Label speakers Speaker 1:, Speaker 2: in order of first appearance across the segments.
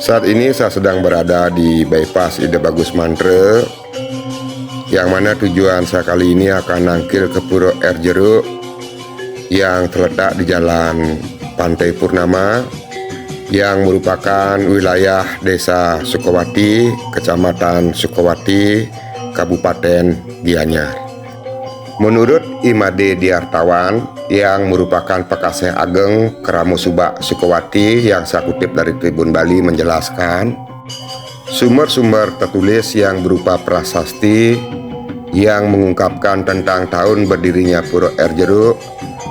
Speaker 1: Saat ini saya sedang berada di bypass Ide Bagus Mantre, yang mana tujuan saya kali ini akan nangkil ke Puro Air Jeruk yang terletak di Jalan Pantai Purnama, yang merupakan wilayah Desa Sukowati, Kecamatan Sukowati, Kabupaten Gianyar. Menurut Imade Diartawan yang merupakan Pakaseh Ageng Keramo Subak Sukowati yang saya kutip dari Tribun Bali menjelaskan, sumber-sumber tertulis yang berupa prasasti yang mengungkapkan tentang tahun berdirinya Puro Air Jeruk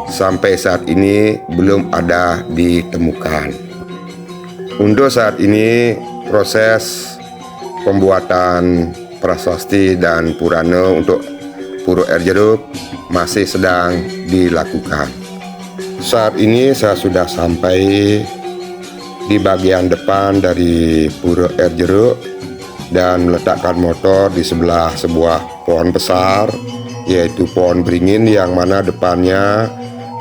Speaker 1: sampai saat ini belum ada ditemukan. Untuk saat ini proses pembuatan prasasti dan purana untuk Puro Air Jeruk masih sedang dilakukan. Saat ini saya sudah sampai di bagian depan dari Puro Air Jeruk dan meletakkan motor di sebelah sebuah pohon besar, yaitu pohon beringin yang mana depannya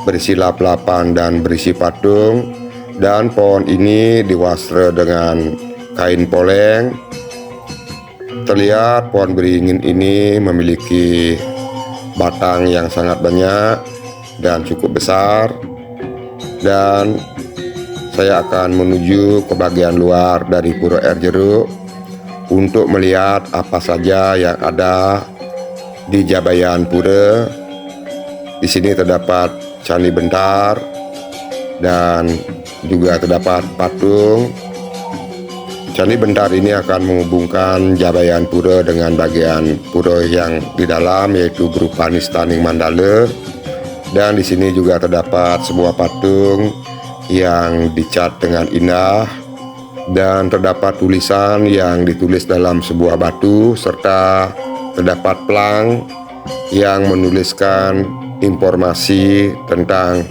Speaker 1: berisi lap-lapan dan berisi patung, dan pohon ini diwastra dengan kain poleng. Terlihat pohon beringin ini memiliki batang yang sangat banyak dan cukup besar, dan saya akan menuju ke bagian luar dari Puro Air Jeruk untuk melihat apa saja yang ada di Jabayan Pura. Di sini terdapat Candi Bentar dan juga terdapat patung. Candi Bentar ini akan menghubungkan Jabayan Pura dengan bagian pura yang di dalam, yaitu berupa Nistaning Mandala. Dan di sini juga terdapat sebuah patung yang dicat dengan indah, dan terdapat tulisan yang ditulis dalam sebuah batu, serta terdapat pelang yang menuliskan informasi tentang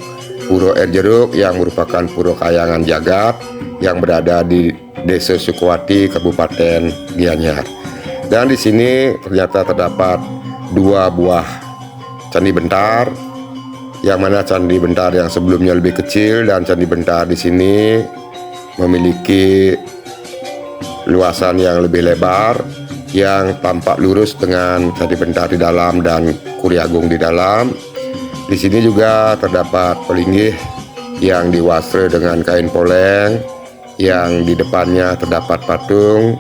Speaker 1: Puro Air Jeruk yang merupakan pura kayangan jagat yang berada di Desa Sukowati, Kabupaten Gianyar. Dan di sini ternyata terdapat dua buah Candi Bentar, yang mana Candi Bentar yang sebelumnya lebih kecil dan Candi Bentar di sini memiliki luasan yang lebih lebar yang tampak lurus dengan Candi Bentar di dalam dan Kuriagung di dalam. Di sini juga terdapat pelinggih yang diwastra dengan kain poleng, yang di depannya terdapat patung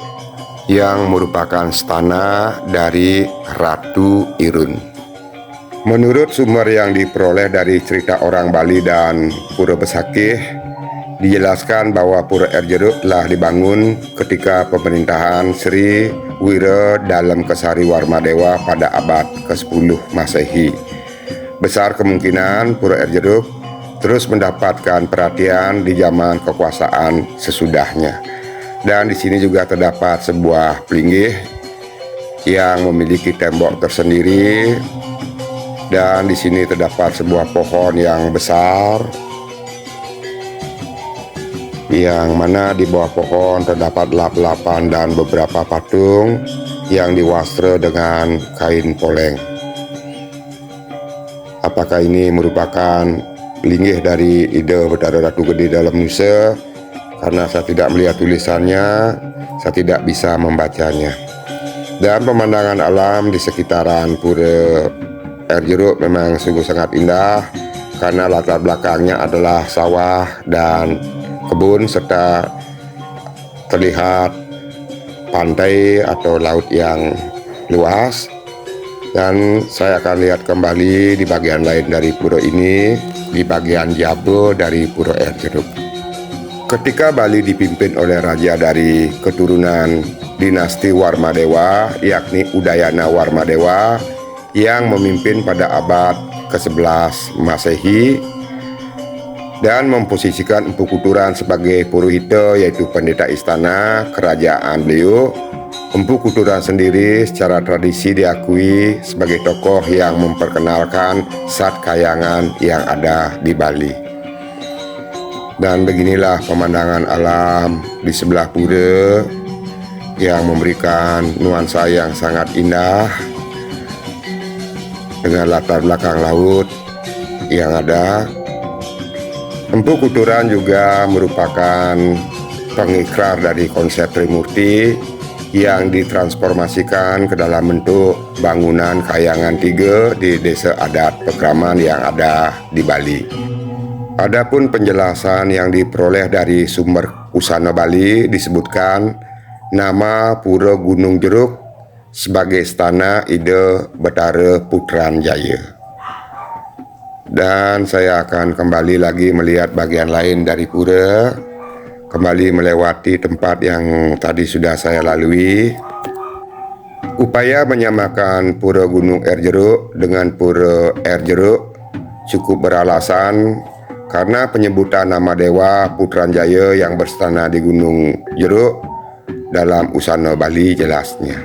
Speaker 1: yang merupakan stana dari Ratu Irun. Menurut sumber yang diperoleh dari cerita orang Bali dan Pura Besakih, dijelaskan bahwa Puro Air Jeruk telah dibangun ketika pemerintahan Sri Wira Dalem Kesari Warmadewa pada abad ke-10 Masehi. Besar kemungkinan Puro Air Jeruk terus mendapatkan perhatian di zaman kekuasaan sesudahnya. Dan di sini juga terdapat sebuah pelinggih yang memiliki tembok tersendiri, dan di sini terdapat sebuah pohon yang besar, yang mana di bawah pohon terdapat lap-lapan dan beberapa patung yang diwastra dengan kain poleng. Apakah ini merupakan linggih dari Ida Betara Ratu Gede Dalam Nusa? Karena saya tidak melihat tulisannya, saya tidak bisa membacanya. Dan pemandangan alam di sekitaran Puro Air Jeruk memang sungguh sangat indah, karena latar belakangnya adalah sawah dan kebun, serta terlihat pantai atau laut yang luas. Dan saya akan lihat kembali di bagian lain dari pura ini, di bagian Jabo dari Puro Air Jeruk. Ketika Bali dipimpin oleh raja dari keturunan dinasti Warmadewa, yakni Udayana Warmadewa, yang memimpin pada abad ke-11 Masehi dan memposisikan Empu Kuturan sebagai Purohita, yaitu pendeta istana kerajaan beliau. Empu Kuturan sendiri secara tradisi diakui sebagai tokoh yang memperkenalkan Sat Kayangan yang ada di Bali. Dan beginilah pemandangan alam di sebelah pura yang memberikan nuansa yang sangat indah dengan latar belakang laut yang ada. Empu Kuturan juga merupakan pengikrar dari konsep Trimurti yang ditransformasikan ke dalam bentuk bangunan Kahyangan 3 di Desa Adat Pekraman yang ada di Bali. Adapun penjelasan yang diperoleh dari sumber Usana Bali disebutkan nama Pura Gunung Jeruk sebagai istana Ida Betara Putranjaya. Dan saya akan kembali lagi melihat bagian lain dari pura, kembali melewati tempat yang tadi sudah saya lalui. Upaya menyamakan Pura Gunung Air Jeruk dengan Pura Air Jeruk cukup beralasan karena penyebutan nama Dewa Putranjaya yang berstana di Gunung Jeruk dalam Usana Bali jelasnya.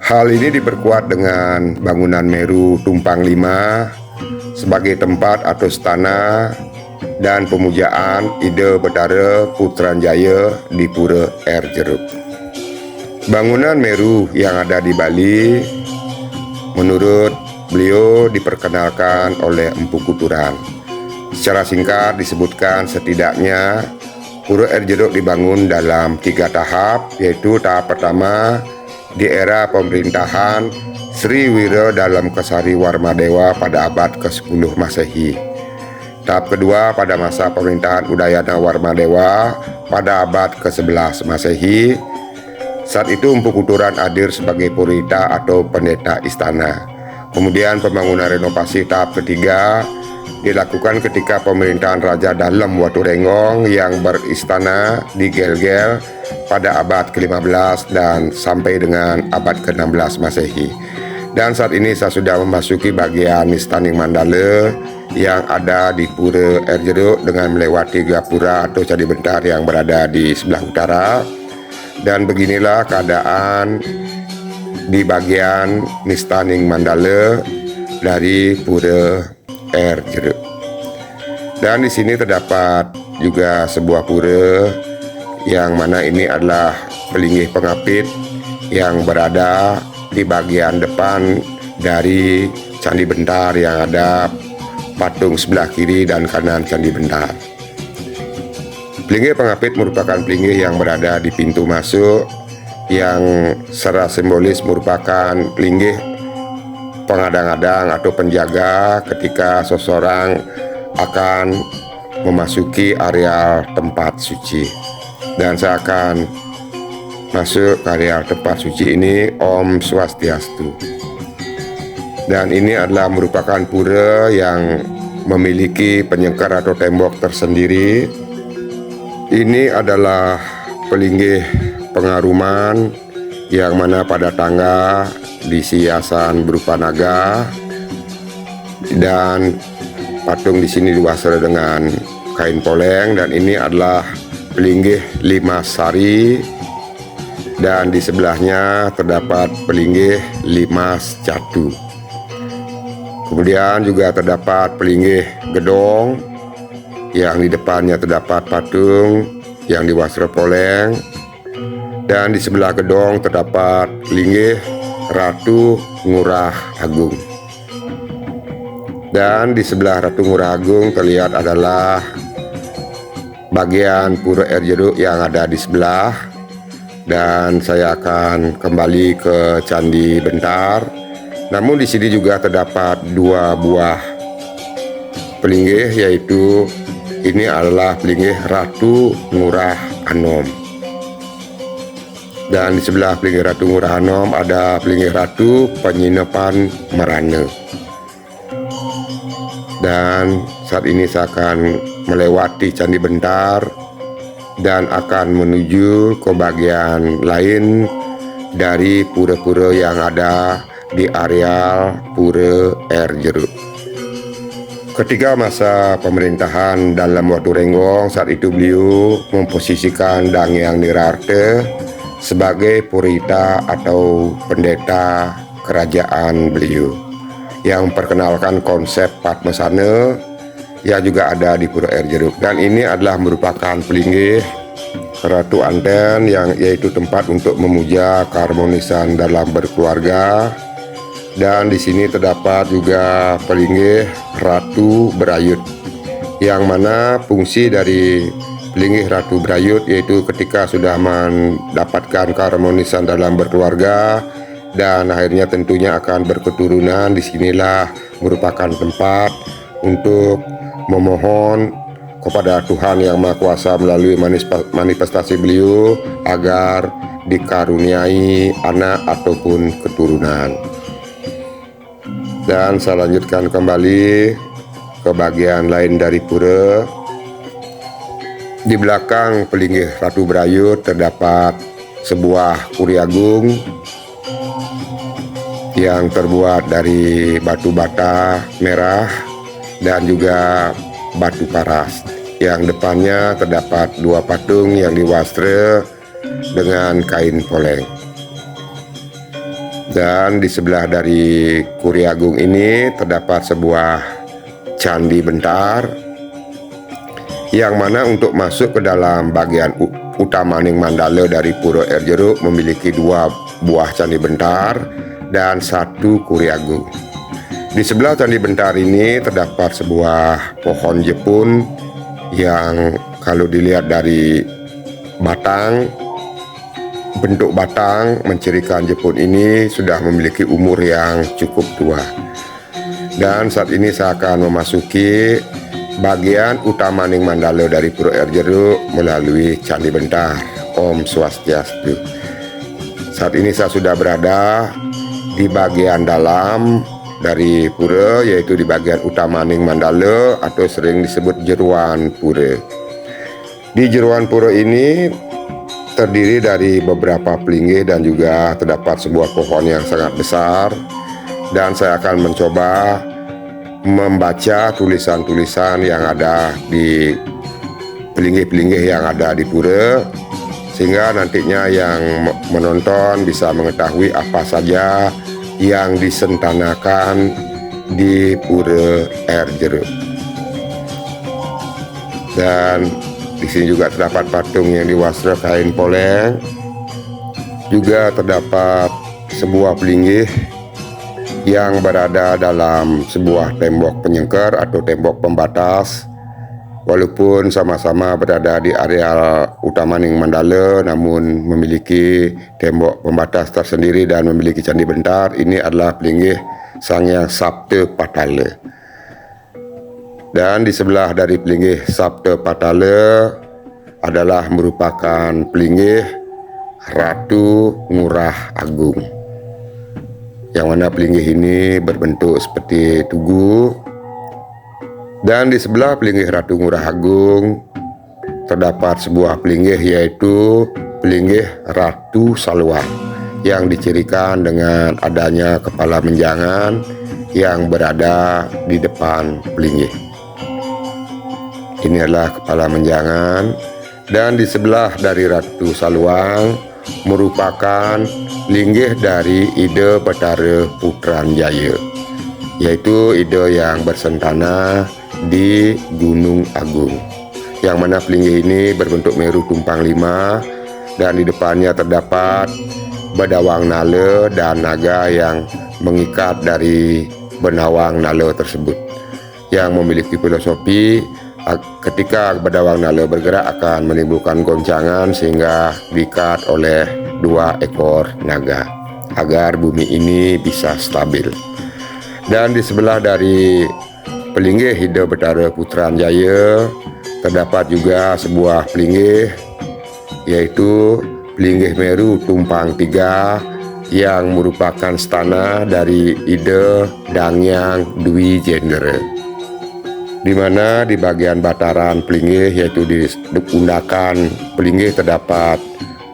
Speaker 1: Hal ini diperkuat dengan bangunan Meru Tumpang 5 sebagai tempat atau istana dan pemujaan Ida Betara Putranjaya di Pura Air Jeruk. Bangunan Meru yang ada di Bali menurut beliau diperkenalkan oleh Empu Kuturan. Secara singkat disebutkan setidaknya Pura Air Jeruk dibangun dalam 3 tahap, yaitu tahap pertama di era pemerintahan Sri Wira Dalam Kesari Warmadewa pada abad ke-10 Masehi. Tahap kedua pada masa pemerintahan Udayana Warmadewa pada abad ke-11 Masehi. Saat itu Empu Kuturan hadir sebagai purita atau pendeta istana. Kemudian pembangunan renovasi tahap ketiga dilakukan ketika pemerintahan Raja Dalem Waturenggong yang beristana di Gel-Gel pada abad ke-15 dan sampai dengan abad ke-16 Masehi. Dan saat ini saya sudah memasuki bagian Nistaning Mandala yang ada di Pura Air Jeruk dengan melewati gapura atau candi bentar yang berada di sebelah utara. Dan beginilah keadaan di bagian Nistaning Mandala dari Pura Air Jeruk. Dan di sini terdapat juga sebuah pura yang mana ini adalah Pelinggih Pengapit yang berada di bagian depan dari Candi Bentar yang ada patung sebelah kiri dan kanan Candi Bentar. Pelinggih Pengapit merupakan pelinggih yang berada di pintu masuk yang secara simbolis merupakan pelinggih pengadang-adang atau penjaga ketika seseorang akan memasuki area tempat suci. Dan saya akan masuk ke area tempat suci ini. Om Swastiastu. Dan ini adalah merupakan pura yang memiliki penyengkar atau tembok tersendiri. Ini adalah pelinggih pengaruman yang mana pada tangga diisi hiasan berupa naga dan patung di sini diwasari dengan kain poleng. Dan ini adalah pelinggih 5 sari dan di sebelahnya terdapat pelinggih 5 catu. Kemudian juga terdapat pelinggih gedong yang di depannya terdapat patung yang diwasari poleng, dan di sebelah gedong terdapat pelinggih Ratu Ngurah Agung. Dan di sebelah Ratu Ngurah Agung terlihat adalah bagian Pura Air Jeruk yang ada di sebelah. Dan saya akan kembali ke Candi Bentar. Namun di sini juga terdapat 2 buah pelinggih, yaitu ini adalah pelinggih Ratu Ngurah Anom. Dan di sebelah pelinggih Ratu Ngurah Anom ada pelinggih Ratu Penyinepan Merane. Dan saat ini saya akan melewati Candi Bentar dan akan menuju ke bagian lain dari pura-pura yang ada di areal Pura Air Jeruk. Ketika masa pemerintahan Dalem Waturenggong, saat itu beliau memposisikan Danghyang Nirarte sebagai purita atau pendeta kerajaan beliau yang memperkenalkan konsep Padmasana yang juga ada di Pura Air Jeruk. Dan ini adalah merupakan pelinggih Ratu Anten yang yaitu tempat untuk memuja keharmonisan dalam berkeluarga. Dan di sini terdapat juga pelinggih Ratu Berayut yang mana fungsi dari Pelinggih Ratu Brayut, yaitu ketika sudah mendapatkan keharmonisan dalam berkeluarga dan akhirnya tentunya akan berketurunan. Disinilah merupakan tempat untuk memohon kepada Tuhan Yang Maha Kuasa melalui manifestasi beliau agar dikaruniai anak ataupun keturunan. Dan saya lanjutkan kembali ke bagian lain dari pura. Di belakang Pelinggih Ratu Brayut terdapat sebuah kuri agung yang terbuat dari batu bata merah dan juga batu paras. Yang depannya terdapat dua patung yang diwastra dengan kain poleng. Dan di sebelah dari kuri agung ini terdapat sebuah candi bentar, yang mana untuk masuk ke dalam bagian utama Ning Mandala dari Pura Air Jeruk memiliki dua buah candi bentar dan satu kuri agung. Di sebelah candi bentar ini terdapat sebuah pohon jepun yang kalau dilihat dari batang, bentuk batang mencirikan jepun ini sudah memiliki umur yang cukup tua. Dan saat ini saya akan memasuki bagian utama Ning Mandala dari Pura Air Jeruk melalui candi bentar. Om Swastiastu. Saat ini saya sudah berada di bagian dalam dari pura, yaitu di bagian utama Ning Mandala atau sering disebut jeruan pura. Di jeruan pura ini terdiri dari beberapa pelinggih dan juga terdapat sebuah pohon yang sangat besar, dan saya akan mencoba membaca tulisan-tulisan yang ada di pelinggih-pelinggih yang ada di pura, sehingga nantinya yang menonton bisa mengetahui apa saja yang disentanakan di Pura Air Jeruk. Dan di sini juga terdapat patung yang diwastra kain poleng. Juga terdapat sebuah pelinggih yang berada dalam sebuah tembok penyengker atau tembok pembatas. Walaupun sama-sama berada di area utama Ning Mandala, namun memiliki tembok pembatas tersendiri dan memiliki candi bentar. Ini adalah pelinggih Sanghyang Sabta Patala. Dan di sebelah dari pelinggih Sabta Patala adalah merupakan pelinggih Ratu Ngurah Agung, yang mana pelinggih ini berbentuk seperti tugu. Dan di sebelah pelinggih Ratu Ngurah Agung terdapat sebuah pelinggih, yaitu pelinggih Ratu Saluang, yang dicirikan dengan adanya kepala menjangan yang berada di depan pelinggih. Ini adalah kepala menjangan. Dan di sebelah dari Ratu Saluang merupakan linggih dari Ida Batara Putranjaya, yaitu Ida yang bersentana di Gunung Agung, yang mana pelinggih ini berbentuk meru tumpang lima, dan di depannya terdapat bedawang nala dan naga yang mengikat dari benawang nala tersebut, yang memiliki filosofi ketika bedawang nala bergerak akan menimbulkan goncangan sehingga diikat oleh dua ekor naga agar bumi ini bisa stabil. Dan di sebelah dari pelinggih Ida Batara Putranjaya terdapat juga sebuah pelinggih, yaitu pelinggih meru tumpang tiga, yang merupakan stana dari Ida Dangyang Dwi Jendera, di mana di bagian bataran pelinggih, yaitu di undakan pelinggih, terdapat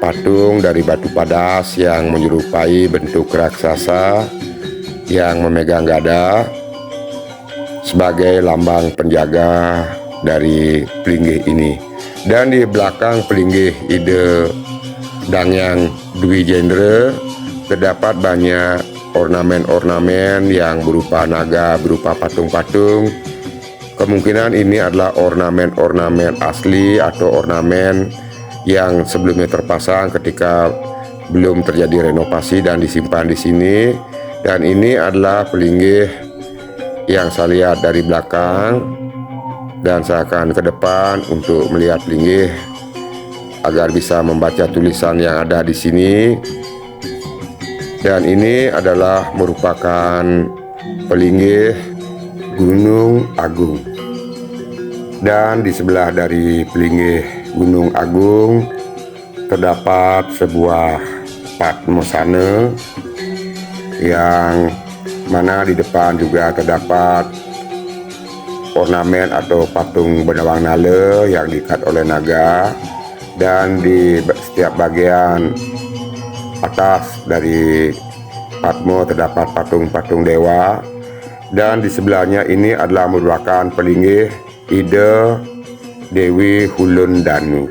Speaker 1: patung dari batu padas yang menyerupai bentuk raksasa yang memegang gada sebagai lambang penjaga dari pelinggih ini. Dan di belakang pelinggih Ida Dangyang Dwi Jendera terdapat banyak ornamen-ornamen yang berupa naga, berupa patung-patung. Kemungkinan ini adalah ornamen-ornamen asli atau ornamen yang sebelumnya terpasang ketika belum terjadi renovasi dan disimpan di sini. Dan ini adalah pelinggih yang saya lihat dari belakang, Dan saya akan ke depan untuk melihat linggih agar bisa membaca tulisan yang ada di sini. Dan ini adalah merupakan pelinggih Gunung Agung. Dan di sebelah dari pelinggih Gunung Agung terdapat sebuah padmosana yang mana di depan juga terdapat ornamen atau patung benawang nala yang diikat oleh naga, dan di setiap bagian atas dari padmo terdapat patung-patung dewa. Dan di sebelahnya ini adalah merupakan pelinggih Ida Dewi Hulun Danu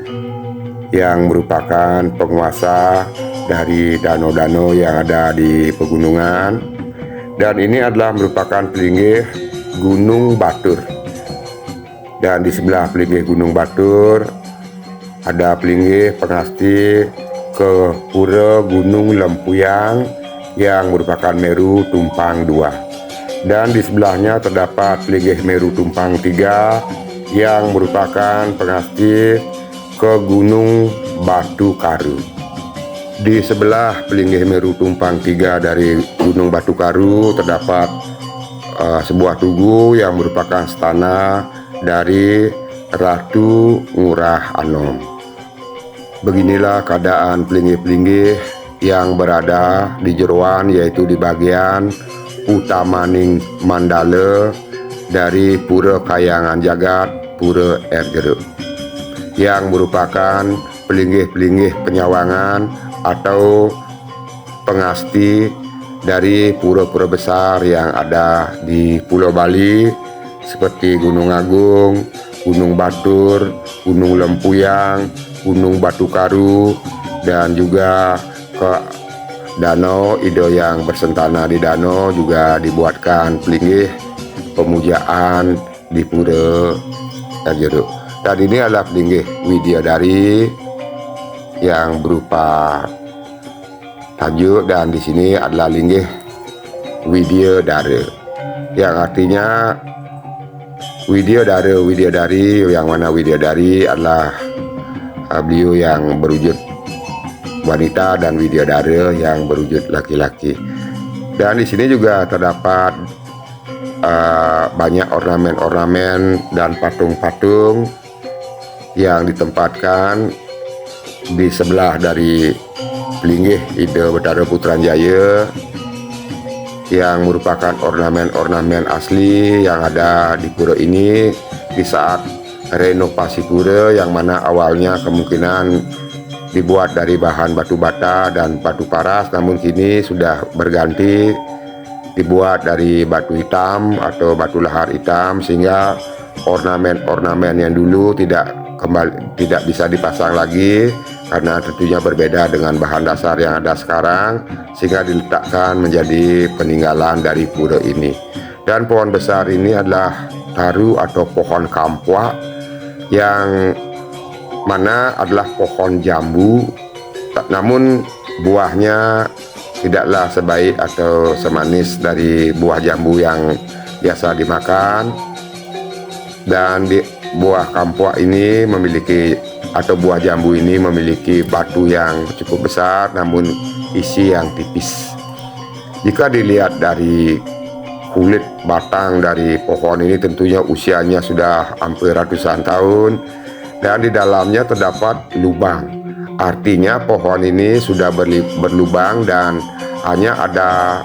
Speaker 1: yang merupakan penguasa dari danau-danau yang ada di pegunungan. Dan ini adalah merupakan pelinggih Gunung Batur. Dan di sebelah pelinggih Gunung Batur ada pelinggih pengasti ke Pura Gunung Lempuyang yang merupakan Meru Tumpang 2. Dan di sebelahnya terdapat pelinggih Meru Tumpang 3 yang merupakan pengasti ke Gunung Batu Karu. Di sebelah pelinggih Meru Tumpang 3 dari Gunung Batu Karu terdapat sebuah tugu yang merupakan stana dari Ratu Ngurah Anom. Beginilah keadaan pelinggih-pelinggih yang berada di jeroan, yaitu di bagian utamaning mandala dari Pura Kayangan Jagat Pura Erjeruk, yang merupakan pelinggih-pelinggih penyawangan atau pengasti dari pura-pura besar yang ada di Pulau Bali seperti Gunung Agung, Gunung Batur, Gunung Lempuyang, Gunung Batu Karu, dan juga ke Danau Ido yang bersentana di danau juga dibuatkan pelinggih pemujaan di Pura Erjeruk. Dan ini adalah pelinggih Widyadari yang berupa tajuk, dan di sini adalah linggih Widyadara yang artinya Widyadari, yang mana Widyadari adalah beliau yang berwujud wanita dan Widyadara yang berwujud laki-laki. Dan di sini juga terdapat banyak ornamen-ornamen dan patung-patung yang ditempatkan di sebelah dari pelinggih Ida Betara Putranjaya, yang merupakan ornamen-ornamen asli yang ada di pura ini di saat renovasi pura, yang mana awalnya kemungkinan dibuat dari bahan batu bata dan batu paras, namun kini sudah berganti dibuat dari batu hitam atau batu lahar hitam, sehingga ornamen-ornamen yang dulu tidak bisa dipasang lagi karena tentunya berbeda dengan bahan dasar yang ada sekarang, sehingga diletakkan menjadi peninggalan dari pura ini. Dan pohon besar ini adalah taru atau pohon kampwa, yang mana adalah pohon jambu, namun buahnya tidaklah sebaik atau semanis dari buah jambu yang biasa dimakan. Dan buah kampwa ini buah jambu ini memiliki batu yang cukup besar namun isi yang tipis. Jika dilihat dari kulit batang dari pohon ini, tentunya usianya sudah hampir ratusan tahun, dan di dalamnya terdapat lubang. Artinya pohon ini sudah berlubang dan hanya ada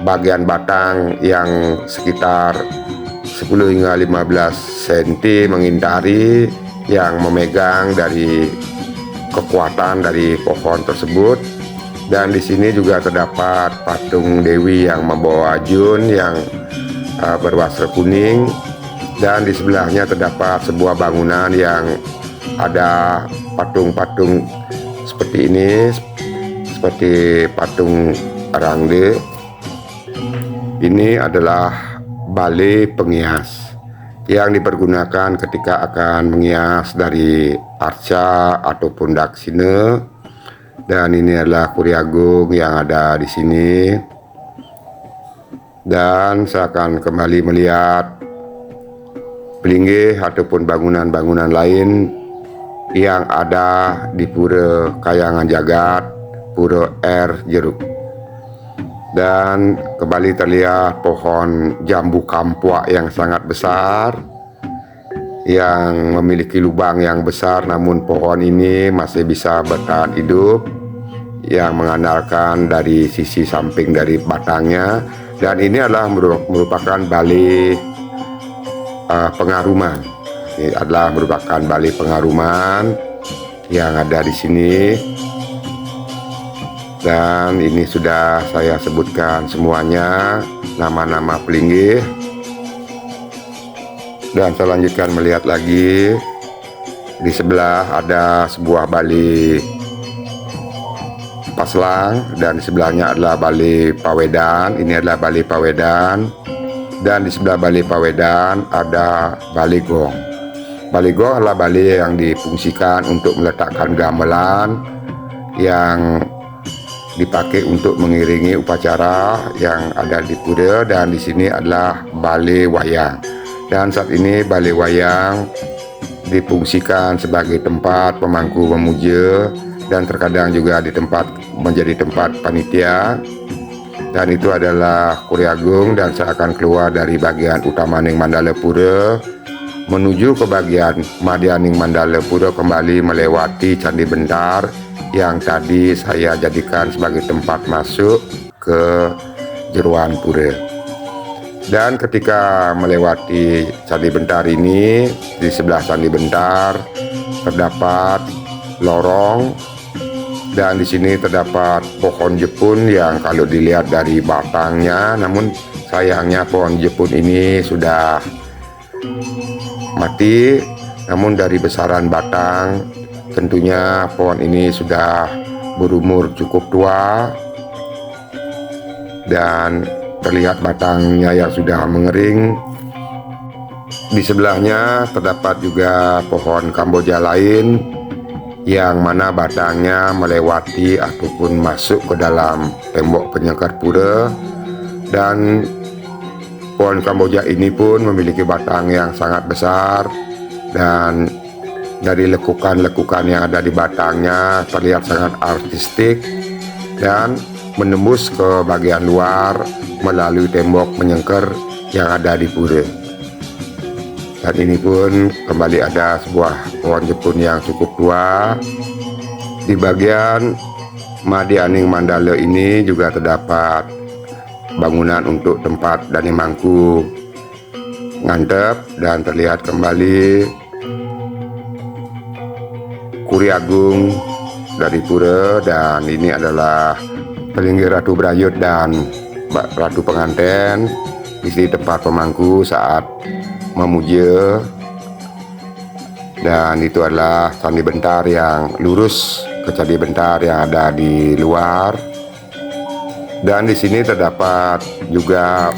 Speaker 1: bagian batang yang sekitar 10 hingga 15 cm mengintari yang memegang dari kekuatan dari pohon tersebut. Dan di sini juga terdapat patung Dewi yang membawa jun yang berwastra kuning, dan di sebelahnya terdapat sebuah bangunan yang ada patung-patung seperti ini, seperti patung Rangde. Ini adalah balai penghias yang dipergunakan ketika akan menghias dari arca ataupun daksina. Dan ini adalah Kuri Agung yang ada di sini. Dan saya akan kembali melihat pelinggih ataupun bangunan-bangunan lain yang ada di Pura Kahyangan Jagat, Pura Air Jeruk. Dan kembali terlihat pohon jambu kampuak yang sangat besar, yang memiliki lubang yang besar, namun pohon ini masih bisa bertahan hidup, yang mengandalkan dari sisi samping dari batangnya. Dan ini adalah merupakan balai pengaruman. Ini adalah merupakan balai pengaruman yang ada di sini. Dan ini sudah saya sebutkan semuanya nama-nama pelinggih. Dan saya lanjutkan melihat lagi. Di sebelah ada sebuah balai paslang, dan di sebelahnya adalah balai pawedan. Ini adalah balai pawedan. Dan di sebelah balai pawedan ada balai gong. Balai gong adalah balai yang difungsikan untuk meletakkan gamelan yang dipakai untuk mengiringi upacara yang ada di pura. Dan di sini adalah balai wayang. Dan saat ini balai wayang difungsikan sebagai tempat pemangku memuja, dan terkadang juga menjadi tempat panitia. Dan itu adalah Kuri Agung, dan saya akan keluar dari bagian utamaning Mandala Pura menuju ke bagian Madyaning Mandala Pura, kembali melewati Candi Bentar yang tadi saya jadikan sebagai tempat masuk ke jeruan pura. Dan ketika melewati Candi Bentar ini, di sebelah Candi Bentar terdapat lorong, dan di sini terdapat pohon jepun yang kalau dilihat dari batangnya, namun sayangnya pohon jepun ini sudah mati. Namun dari besaran batang, tentunya pohon ini sudah berumur cukup tua, dan terlihat batangnya yang sudah mengering. Di sebelahnya terdapat juga pohon Kamboja lain yang mana batangnya melewati ataupun masuk ke dalam tembok penyangkar pura. Dan pohon Kamboja ini pun memiliki batang yang sangat besar, dan dari lekukan-lekukan yang ada di batangnya terlihat sangat artistik dan menembus ke bagian luar melalui tembok penyangkar yang ada di pura. Dan ini pun kembali ada sebuah pohon jepun yang cukup tua. Di bagian Madyaning Mandala ini juga terdapat bangunan untuk tempat Dani Mangku ngantep, dan terlihat kembali Kuri Agung dari pura. Dan ini adalah pelinggih Ratu Brayut dan Ratu Penganten, isi tempat pemangku saat memuja. Dan itu adalah Candi Bentar yang lurus ke Candi Bentar yang ada di luar. Dan di sini terdapat juga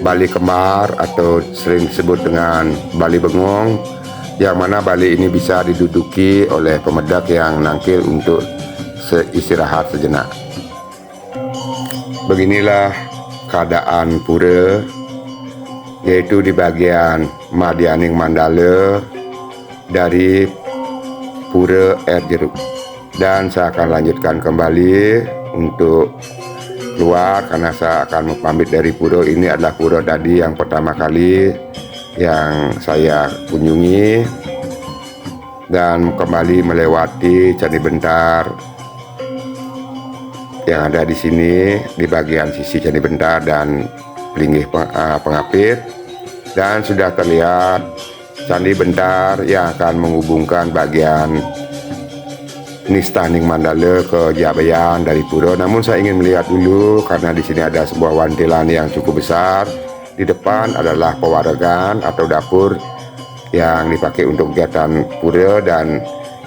Speaker 1: Bali Kembar atau sering disebut dengan Bali Bengong, yang mana Bali ini bisa diduduki oleh pemedak yang nangkil untuk istirahat sejenak. Beginilah keadaan pura, yaitu di bagian Madyaning Mandala dari Pura Air Jeruk. Dan saya akan lanjutkan kembali untuk keluar, karena saya akan pamit dari pura. Ini adalah pura tadi yang pertama kali yang saya kunjungi, dan kembali melewati Candi Bentar yang ada di sini di bagian sisi Candi Bentar dan pelinggih pengapit. Dan sudah terlihat Candi Bentar yang akan menghubungkan bagian Nistaning Mandala ke Jabayan dari pura. Namun saya ingin melihat dulu, karena di sini ada sebuah wantilan yang cukup besar. Di depan adalah pewaregan atau dapur yang dipakai untuk kegiatan pura. Dan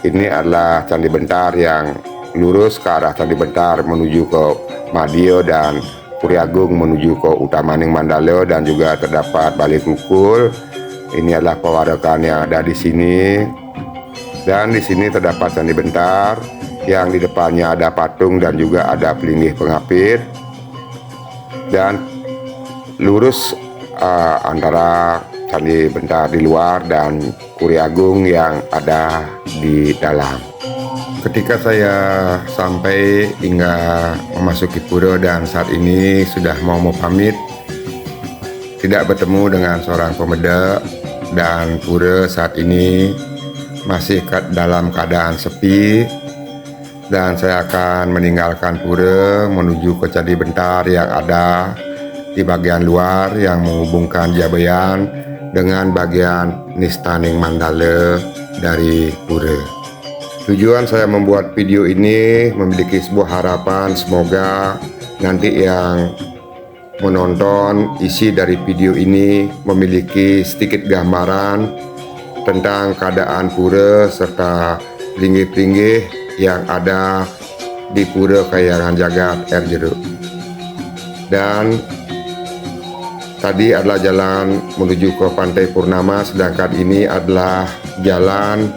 Speaker 1: ini adalah Candi Bentar yang lurus ke arah Candi Bentar menuju ke Madya, dan Kuri Agung menuju ke Utamaning Mandala. Dan juga terdapat Balai Kukul. Ini adalah pewaregan yang ada di sini. Dan di sini terdapat Candi Bentar yang di depannya ada patung dan juga ada pelinggih pengapit. Dan lurus antara Candi Bentar di luar dan Puri Agung yang ada di dalam. Ketika saya sampai hingga memasuki pura dan saat ini sudah mau pamit, tidak bertemu dengan seorang pemuda, dan pura saat ini masih dalam keadaan sepi, dan saya akan meninggalkan pura menuju ke Candi Bentar yang ada di bagian luar yang menghubungkan Jabayan dengan bagian Nistaning Mandala dari pura. Tujuan saya membuat video ini memiliki sebuah harapan, semoga nanti yang menonton isi dari video ini memiliki sedikit gambaran tentang keadaan pura serta linggih-linggih yang ada di Pura Kahyangan Jagat Air Jeruk. Dan tadi adalah jalan menuju ke Pantai Purnama, sedangkan ini adalah jalan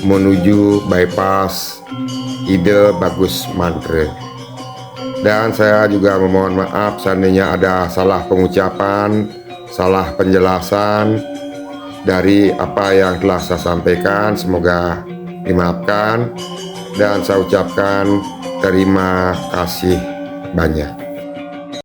Speaker 1: menuju bypass Ide Bagus Mantre. Dan saya juga memohon maaf seandainya ada salah pengucapan, salah penjelasan dari apa yang telah saya sampaikan, semoga dimaafkan, dan saya ucapkan terima kasih banyak.